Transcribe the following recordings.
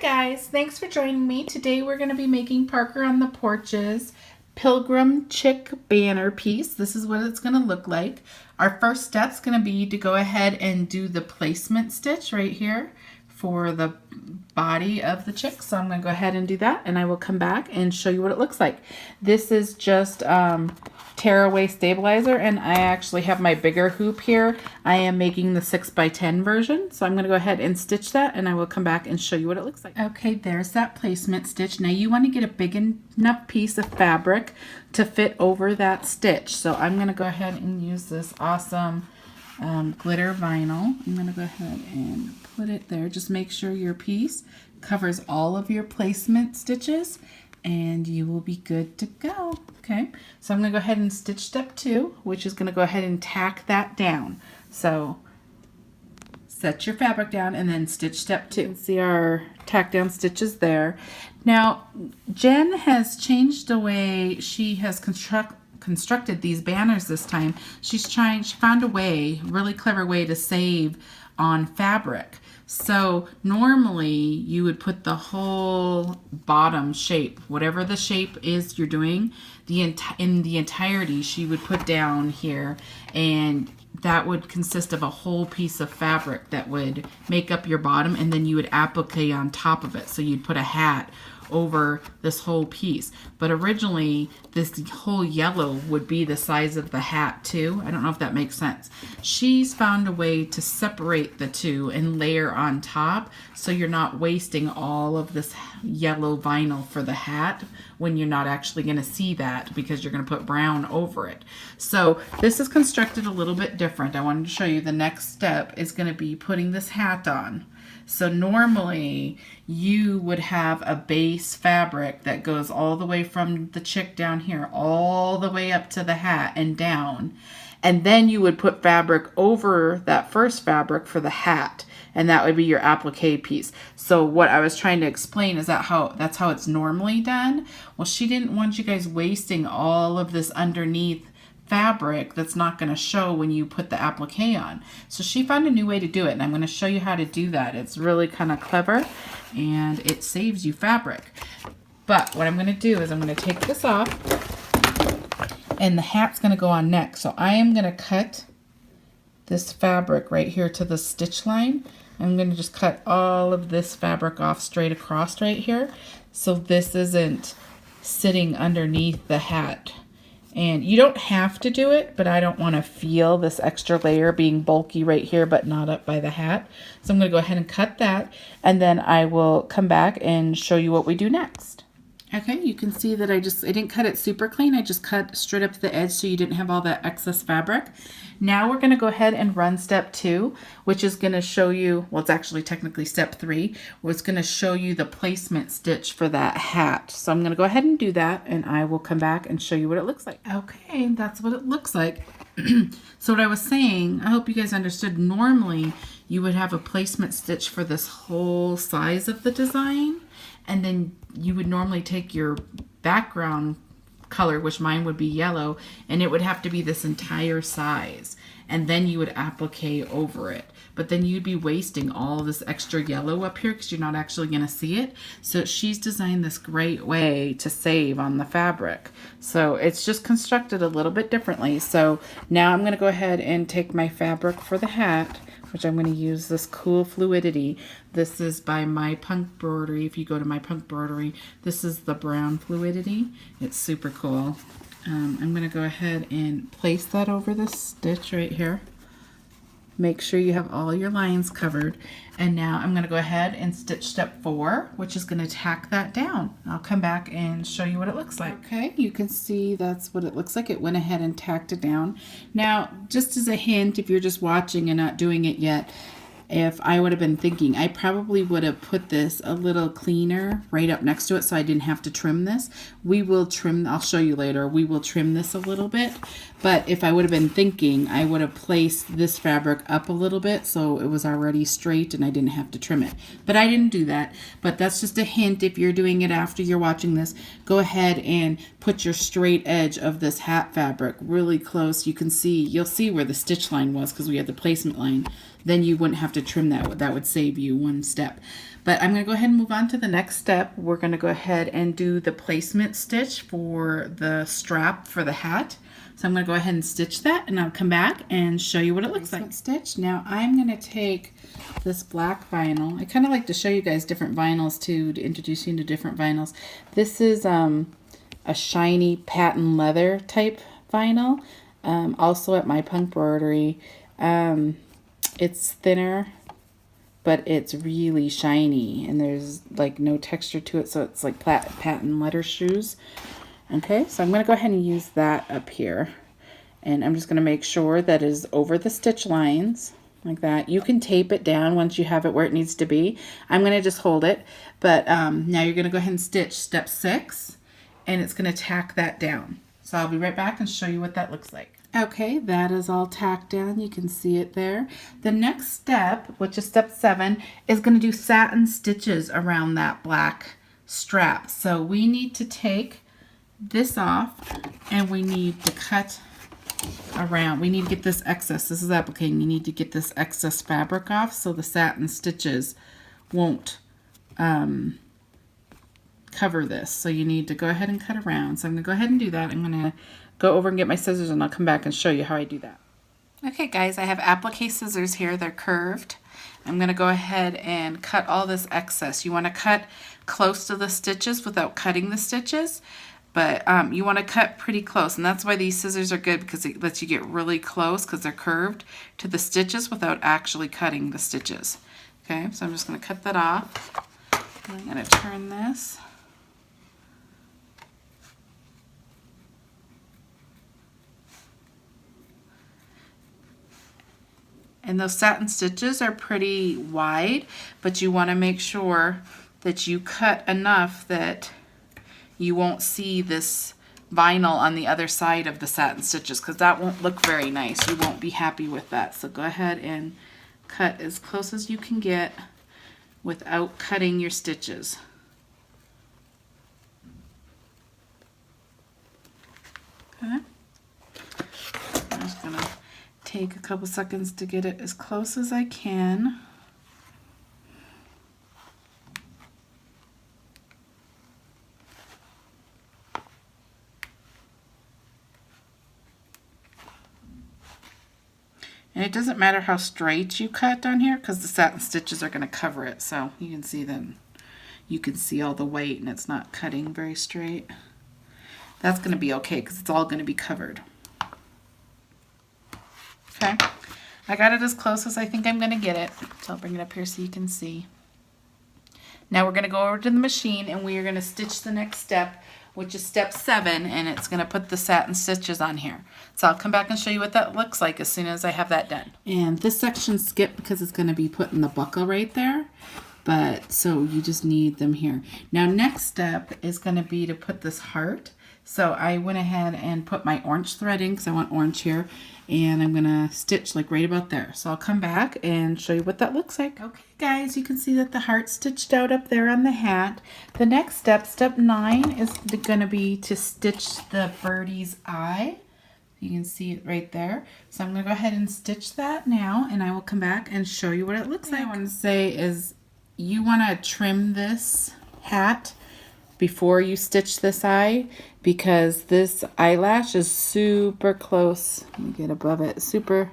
guys, thanks for joining me. Today we're going to be making Parker on the Porch's Pilgrim Chick Banner piece. This is what it's going to look like. Our first step is going to be to go ahead and do the placement stitch right here for the body of the chick. So I'm going to go ahead and do that, and I will come back and show you what it looks like. This is just tearaway stabilizer, and I actually have my bigger hoop here. I am making the 6x10 version, so I'm going to go ahead and stitch that, and I will come back and show you what it looks like. Okay, there's that placement stitch. Now you want to get a big enough piece of fabric to fit over that stitch. So I'm going to go ahead and use this awesome glitter vinyl. I'm going to go ahead and put it there. Just make sure your piece covers all of your placement stitches and you will be good to go. Okay, so I'm going to go ahead and stitch step 2, which is going to go ahead and tack that down. So set your fabric down and then stitch step 2. You can see our tack down stitches there. Now Jen has changed the way she has constructed these banners this time. She found a really clever way to save on fabric. So normally you would put the whole bottom shape, whatever the shape is you're doing, in the entirety she would put down here, and that would consist of a whole piece of fabric that would make up your bottom, and then you would applique on top of it. So you'd put a hat over this whole piece. But originally this whole yellow would be the size of the hat too. I don't know if that makes sense. She's found a way to separate the two and layer on top, so you're not wasting all of this yellow vinyl for the hat when you're not actually going to see that because you're going to put brown over it. So this is constructed a little bit different. I wanted to show you the next step is going to be putting this hat on. So normally you would have a base fabric that goes all the way from the chick down here all the way up to the hat and down, and then you would put fabric over that first fabric for the hat, and that would be your applique piece. So what I was trying to explain is that's how it's normally done. Well, she didn't want you guys wasting all of this underneath fabric that's not going to show when you put the applique on. So she found a new way to do it, and I'm going to show you how to do that. It's really kind of clever and it saves you fabric. But what I'm going to do is I'm going to take this off, and the hat's going to go on next. So I am going to cut this fabric right here to the stitch line. I'm going to just cut all of this fabric off straight across right here, so this isn't sitting underneath the hat. And you don't have to do it, but I don't want to feel this extra layer being bulky right here but not up by the hat. So I'm going to go ahead and cut that, and then I will come back and show you what we do next. Okay, you can see that I didn't cut it super clean. I just cut straight up to the edge so you didn't have all that excess fabric. Now we're going to go ahead and run step 2, which is going to show you, well, it's actually technically step 3, where it's going to show you the placement stitch for that hat. So I'm going to go ahead and do that, and I will come back and show you what it looks like. Okay, that's what it looks like. So what I was saying, I hope you guys understood, normally you would have a placement stitch for this whole size of the design, and then you would normally take your background color, which mine would be yellow, and it would have to be this entire size, and then you would applique over it. But then you'd be wasting all this extra yellow up here because you're not actually going to see it. So she's designed this great way to save on the fabric. So it's just constructed a little bit differently. So now I'm going to go ahead and take my fabric for the hat, which I'm going to use this cool fluidity. This is by My Punk Embroidery. If you go to My Punk Embroidery, this is the brown fluidity. It's super cool. I'm going to go ahead and place that over this stitch right here. Make sure you have all your lines covered. And now I'm going to go ahead and stitch step 4, which is going to tack that down. I'll come back and show you what it looks like. Okay, you can see that's what it looks like. It went ahead and tacked it down. Now, just as a hint, if you're just watching and not doing it yet, if I would have been thinking, I probably would have put this a little cleaner right up next to it so I didn't have to trim this. We will trim, I'll show you later, we will trim this a little bit. But if I would have been thinking, I would have placed this fabric up a little bit so it was already straight and I didn't have to trim it. But I didn't do that. But that's just a hint. If you're doing it after you're watching this, go ahead and put your straight edge of this hat fabric really close. You can see, you'll see where the stitch line was because we had the placement line. Then you wouldn't have to to trim that. That would save you one step. But I'm going to go ahead and move on to the next step. We're going to go ahead and do the placement stitch for the strap for the hat. So I'm going to go ahead and stitch that, and I'll come back and show you what it looks like. Stitch. Now I'm going to take this black vinyl. I kind of like to show you guys different vinyls too, to introduce you to different vinyls. This is a shiny patent leather type vinyl. Also at my Embroidery. It's thinner, but it's really shiny, and there's like no texture to it, so it's like patent leather shoes. Okay, so I'm going to go ahead and use that up here, and I'm just going to make sure that is over the stitch lines like that. You can tape it down once you have it where it needs to be. I'm going to just hold it, but now you're going to go ahead and stitch step 6, and it's going to tack that down. So I'll be right back and show you what that looks like. Okay, that is all tacked down. You can see it there. The next step, which is step 7, is going to do satin stitches around that black strap. So we need to take this off, and we need to cut around. We need to get this excess. This is applicating. You need to get this excess fabric off so the satin stitches won't cover this. So you need to go ahead and cut around. So I'm going to go ahead and do that. I'm going to go over and get my scissors, and I'll come back and show you how I do that. Okay guys, I have applique scissors here. They're curved. I'm going to go ahead and cut all this excess. You want to cut close to the stitches without cutting the stitches, but you want to cut pretty close, and that's why these scissors are good, because it lets you get really close because they're curved to the stitches without actually cutting the stitches. Okay, so I'm just going to cut that off. I'm going to turn this. And those satin stitches are pretty wide, but you want to make sure that you cut enough that you won't see this vinyl on the other side of the satin stitches, because that won't look very nice. You won't be happy with that. So go ahead and cut as close as you can get without cutting your stitches. Okay. I'm just going to take a couple seconds to get it as close as I can. And it doesn't matter how straight you cut down here, because the satin stitches are going to cover it. So you can see them. You can see all the weight, and it's not cutting very straight. That's going to be okay because it's all going to be covered. Okay, I got it as close as I think I'm going to get it. So I'll bring it up here so you can see. Now we're going to go over to the machine, and we are going to stitch the next step, which is step 7, and it's going to put the satin stitches on here. So I'll come back and show you what that looks like as soon as I have that done. And this section skipped because it's going to be putting the buckle right there, but so you just need them here. Now next step is going to be to put this heart. So I went ahead and put my orange thread in because I want orange here, and I'm going to stitch like right about there. So I'll come back and show you what that looks like. Okay guys, you can see that the heart stitched out up there on the hat. The next step, step 9, is going to be to stitch the birdie's eye. You can see it right there. So I'm going to go ahead and stitch that now, and I will come back and show you what it looks like. What I want to say is you want to trim this hat before you stitch this eye, because this eyelash is super close. Let me get above it. Super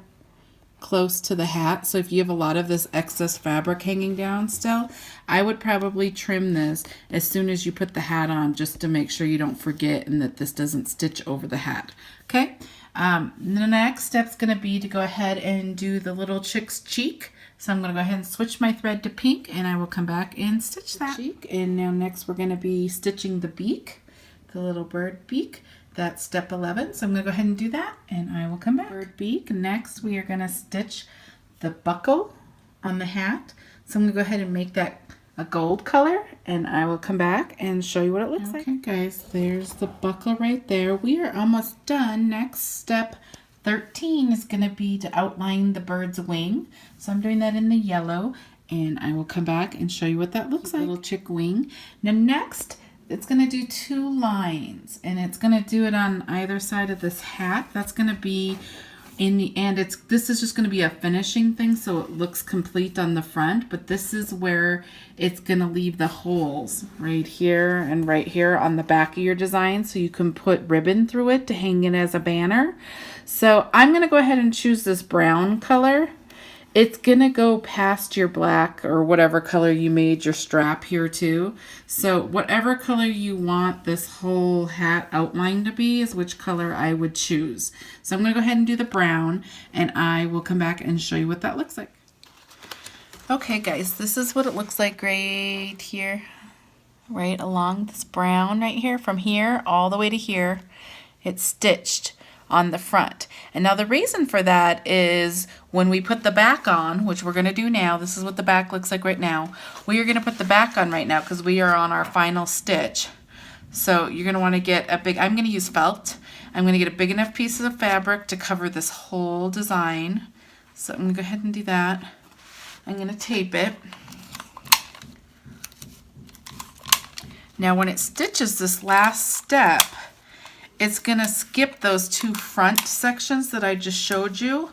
close to the hat. So if you have a lot of this excess fabric hanging down still, I would probably trim this as soon as you put the hat on, just to make sure you don't forget and that this doesn't stitch over the hat. Okay. The next step is going to be to go ahead and do the little chick's cheek. So I'm going to go ahead and switch my thread to pink, and I will come back and stitch that cheek. And now next we're going to be stitching the beak, the little bird beak. That's step 11. So I'm going to go ahead and do that, and I will come back. Bird beak. Next we are going to stitch the buckle on the hat. So I'm going to go ahead and make that a gold color, and I will come back and show you what it looks like. Okay guys, there's the buckle right there. We are almost done. Next step 13 is going to be to outline the bird's wing. So I'm doing that in the yellow, and I will come back and show you what that looks like. Little chick wing. Now next, it's going to do 2 lines, and it's going to do it on either side of this hat. That's going to be in the end, this is just going to be a finishing thing, so it looks complete on the front, but this is where it's going to leave the holes right here and right here on the back of your design, so you can put ribbon through it to hang it as a banner. So I'm going to go ahead and choose this brown color. It's going to go past your black or whatever color you made your strap here too. So whatever color you want this whole hat outline to be is which color I would choose. So I'm going to go ahead and do the brown, and I will come back and show you what that looks like. Okay guys, this is what it looks like right here. Right along this brown right here, from here all the way to here. It's stitched on the front. And now the reason for that is when we put the back on, which we're going to do now, this is what the back looks like right now. We are going to put the back on right now because we are on our final stitch. So you're going to want to get a big, I'm going to use felt. I'm going to get a big enough piece of fabric to cover this whole design. So I'm going to go ahead and do that. I'm going to tape it. Now when it stitches this last step, it's going to skip those two front sections that I just showed you,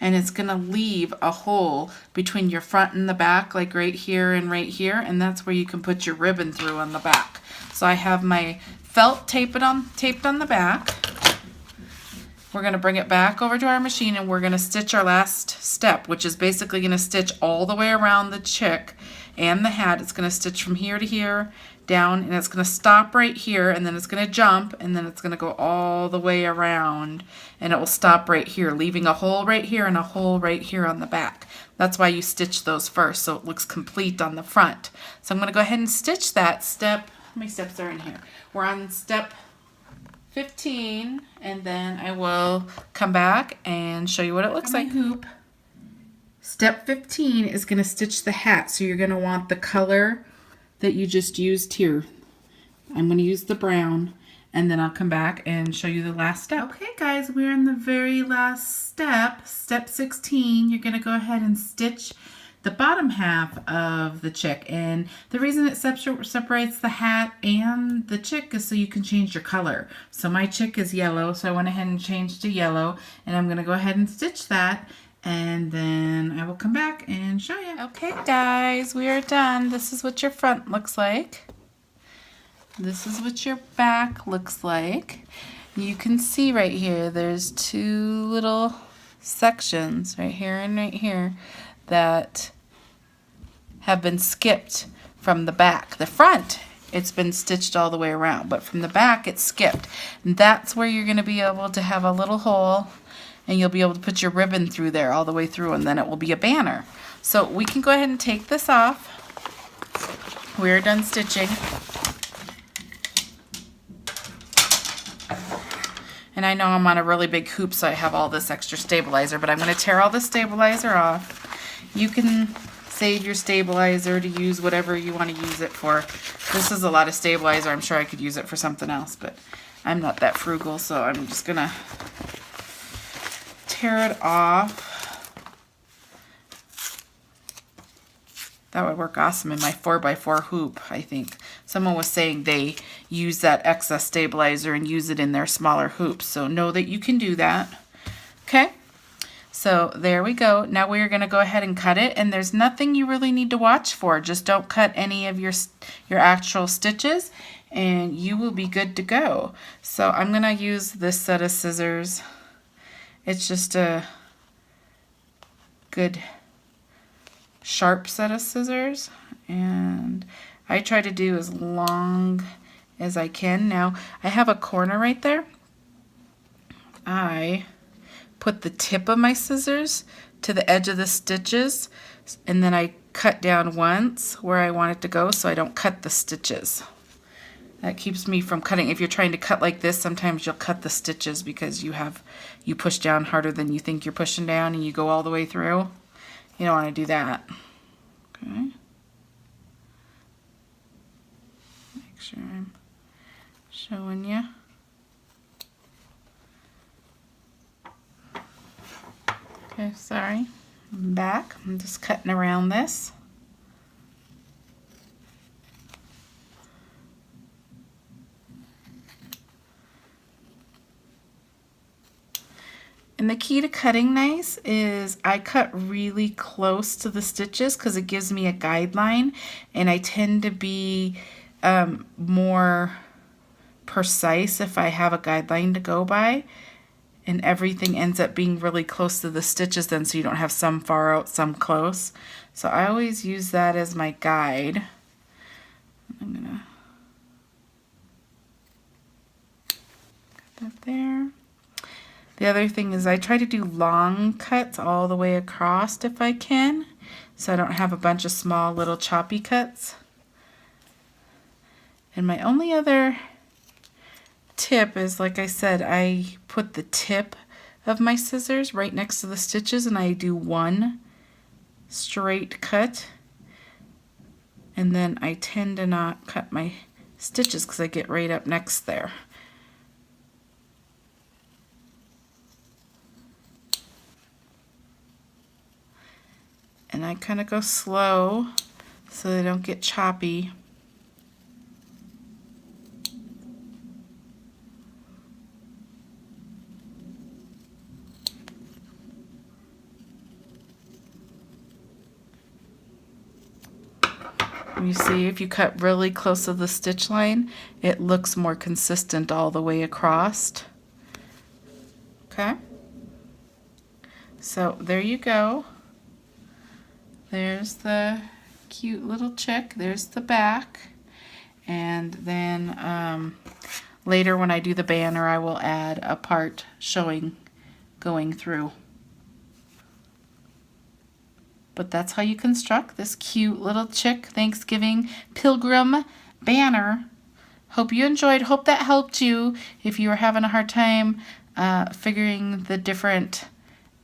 and it's going to leave a hole between your front and the back, like right here, and that's where you can put your ribbon through on the back. So I have my felt taped on the back. We're going to bring it back over to our machine, and we're going to stitch our last step, which is basically going to stitch all the way around the chick and the hat. It's going to stitch from here to here, down, and it's going to stop right here, and then it's going to jump, and then it's going to go all the way around, and it will stop right here, leaving a hole right here and a hole right here on the back. That's why you stitch those first, so it looks complete on the front. So I'm going to go ahead and stitch that step. How many steps are in here? We're on step 15, and then I will come back and show you what it looks like. Hoop. Step 15 is going to stitch the hat, so you're going to want the color that you just used here. I'm going to use the brown, and then I'll come back and show you the last step. Okay guys, we're in the very last step, step 16. You're going to go ahead and stitch the bottom half of the chick, and the reason it separates the hat and the chick is so you can change your color. So my chick is yellow, so I went ahead and changed to yellow, and I'm going to go ahead and stitch that, and then I will come back and show you. Okay guys, we are done. This is what your front looks like. This is what your back looks like. You can see right here, there's two little sections right here and right here that have been skipped from the back. The front, it's been stitched all the way around, but from the back it's skipped. And that's where you're going to be able to have a little hole, and you'll be able to put your ribbon through there all the way through, and then it will be a banner. So we can go ahead and take this off. We're done stitching. And I know I'm on a really big hoop, so I have all this extra stabilizer, but I'm going to tear all the stabilizer off. You can save your stabilizer to use whatever you want to use it for. This is a lot of stabilizer. I'm sure I could use it for something else, but I'm not that frugal, so I'm just going to tear it off. That would work awesome in my 4x4 hoop, I think. Someone was saying they use that excess stabilizer and use it in their smaller hoops. So know that you can do that. Okay, so there we go. Now we are going to go ahead and cut it, and there's nothing you really need to watch for. Just don't cut any of your actual stitches, and you will be good to go. So I'm going to use this set of scissors. It's just a good sharp set of scissors, and I try to do as long as I can. Now I have a corner right there. I put the tip of my scissors to the edge of the stitches, and then I cut down once where I want it to go so I don't cut the stitches. That keeps me from cutting. If you're trying to cut like this, sometimes you'll cut the stitches because you push down harder than you think you're pushing down, and you go all the way through. You don't want to do that. Okay. Make sure I'm showing you. Okay, sorry. I'm back. I'm just cutting around this. And the key to cutting nice is I cut really close to the stitches because it gives me a guideline, and I tend to be more precise if I have a guideline to go by, and everything ends up being really close to the stitches then, so you don't have some far out, some close. So I always use that as my guide. I'm gonna cut that there. The other thing is I try to do long cuts all the way across if I can, so I don't have a bunch of small little choppy cuts. And my only other tip is, like I said, I put the tip of my scissors right next to the stitches and I do one straight cut, and then I tend to not cut my stitches because I get right up next there. And I kind of go slow so they don't get choppy. You see, if you cut really close to the stitch line, it looks more consistent all the way across. Okay? So there you go. There's the cute little chick. There's the back. And then later when I do the banner, I will add a part showing going through. But that's how you construct this cute little chick Thanksgiving Pilgrim banner. Hope you enjoyed. Hope that helped you if you were having a hard time figuring the different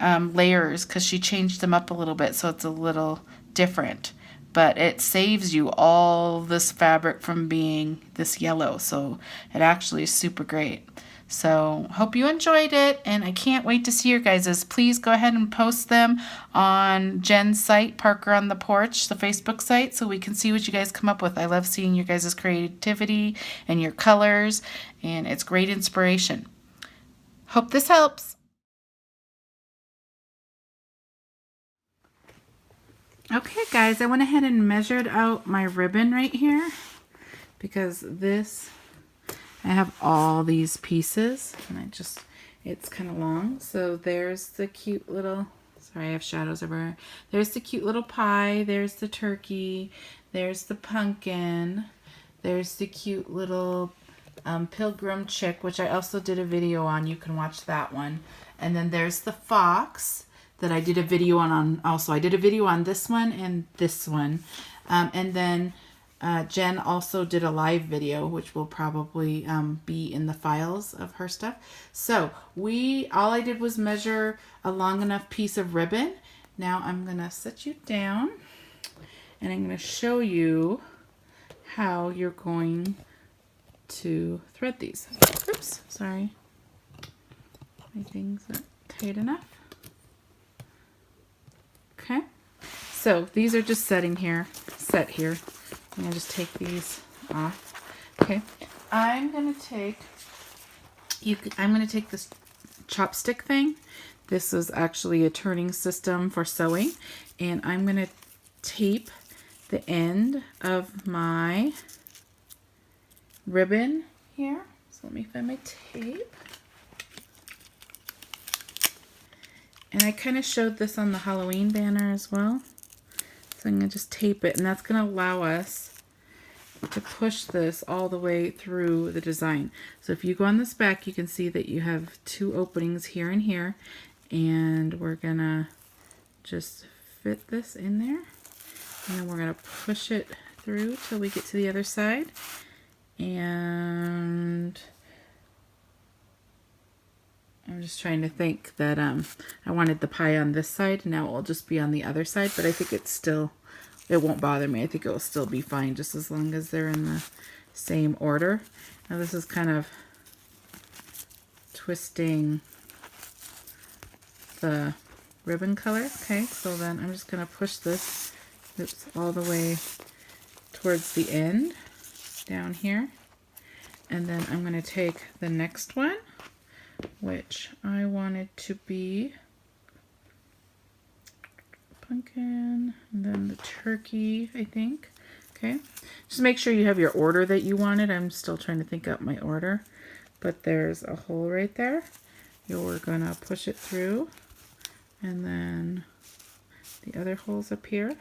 layers, because she changed them up a little bit so it's a little different. But it saves you all this fabric from being this yellow, so it actually is super great. So hope you enjoyed it, and I can't wait to see your guys's. Please go ahead and post them on Jen's site, Parker on the Porch, the Facebook site, so we can see what you guys come up with. I love seeing your guys' creativity and your colors, and it's great inspiration. Hope this helps. Okay guys, I went ahead and measured out my ribbon right here because I have all these pieces and it's kind of long. So there's the cute little, sorry I have shadows everywhere. There's the cute little pie, there's the turkey, there's the pumpkin, there's the cute little Pilgrim Chick, which I also did a video on. You can watch that one. And then there's the fox that I did a video on also. I did a video on this one and this one. And then Jen also did a live video, which will probably be in the files of her stuff. So all I did was measure a long enough piece of ribbon. Now I'm gonna set you down and I'm gonna show you how you're going to thread these. Oops, sorry. My things aren't tight enough. Okay, so these are just set here. I'm gonna just take these off. Okay, I'm gonna take this chopstick thing. This is actually a turning system for sewing, and I'm gonna tape the end of my ribbon here. So let me find my tape. And I kind of showed this on the Halloween banner as well. So I'm going to just tape it, and that's going to allow us to push this all the way through the design. So if you go on this back, you can see that you have two openings here and here, and we're going to just fit this in there, and then we're going to push it through till we get to the other side. And I'm just trying to think that I wanted the pie on this side. Now it will just be on the other side, but I think it won't bother me. I think it will still be fine just as long as they're in the same order. Now this is kind of twisting the ribbon color. Okay, so then I'm just going to push this all the way towards the end down here. And then I'm going to take the next one, which I wanted to be pumpkin, and then the turkey, I think. Okay, just make sure you have your order that you wanted. I'm still trying to think out my order, but there's a hole right there. You're gonna push it through, and then the other holes up here.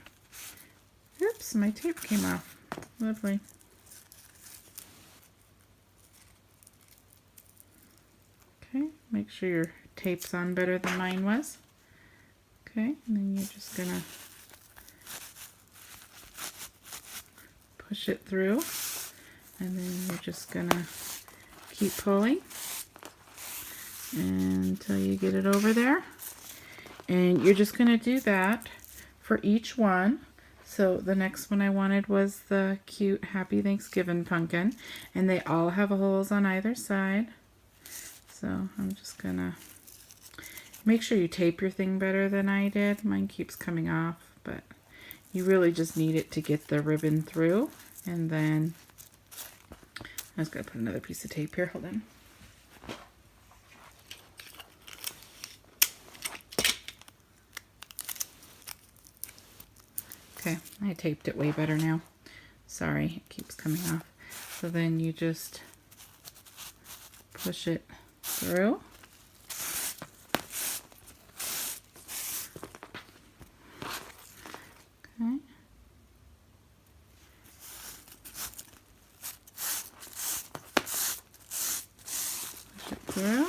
Oops, my tape came off. Lovely. Okay, make sure your tape's on better than mine was. Okay, and then you're just gonna push it through, and then you're just gonna keep pulling until you get it over there. And you're just gonna do that for each one. So the next one I wanted was the cute Happy Thanksgiving pumpkin, and they all have holes on either side. So I'm just gonna make sure you tape your thing better than I did. Mine keeps coming off, but you really just need it to get the ribbon through. And then I was gonna put another piece of tape here. Hold on. Okay, I taped it way better now. Sorry, it keeps coming off. So then you just push it through. Okay. Push it through.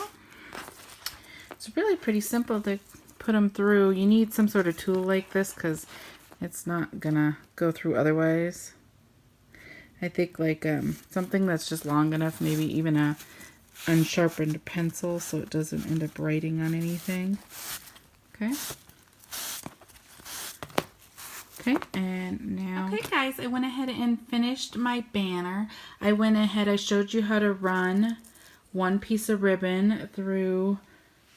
It's really pretty simple to put them through. You need some sort of tool like this because it's not gonna go through otherwise. I think like something that's just long enough, maybe even a unsharpened pencil so it doesn't end up writing on anything. Okay. Okay, and now... Okay guys, I went ahead and finished my banner. I showed you how to run one piece of ribbon through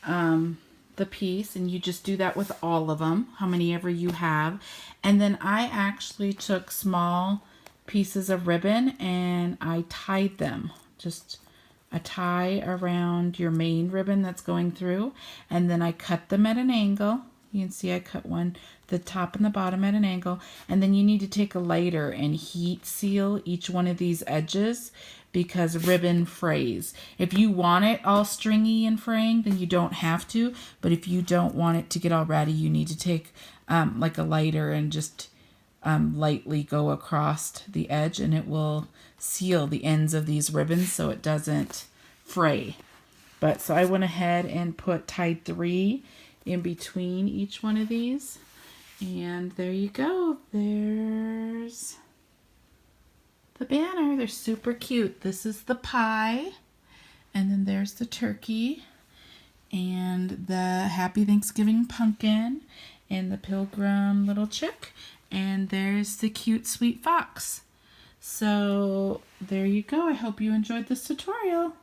the piece, and you just do that with all of them, how many ever you have. And then I actually took small pieces of ribbon and I tied them, just a tie around your main ribbon that's going through, and then I cut them at an angle. You can see I cut one, the top and the bottom at an angle, and then you need to take a lighter and heat seal each one of these edges because ribbon frays. If you want it all stringy and fraying, then you don't have to, but if you don't want it to get all ratty, you need to take like a lighter and just lightly go across the edge, and it will seal the ends of these ribbons so it doesn't fray. But so I went ahead and tied 3 in between each one of these, and there you go. There's the banner. They're super cute. This is the pie, and then there's the turkey, and the Happy Thanksgiving pumpkin, and the Pilgrim little chick, and there's the cute sweet fox. So there you go. I hope you enjoyed this tutorial.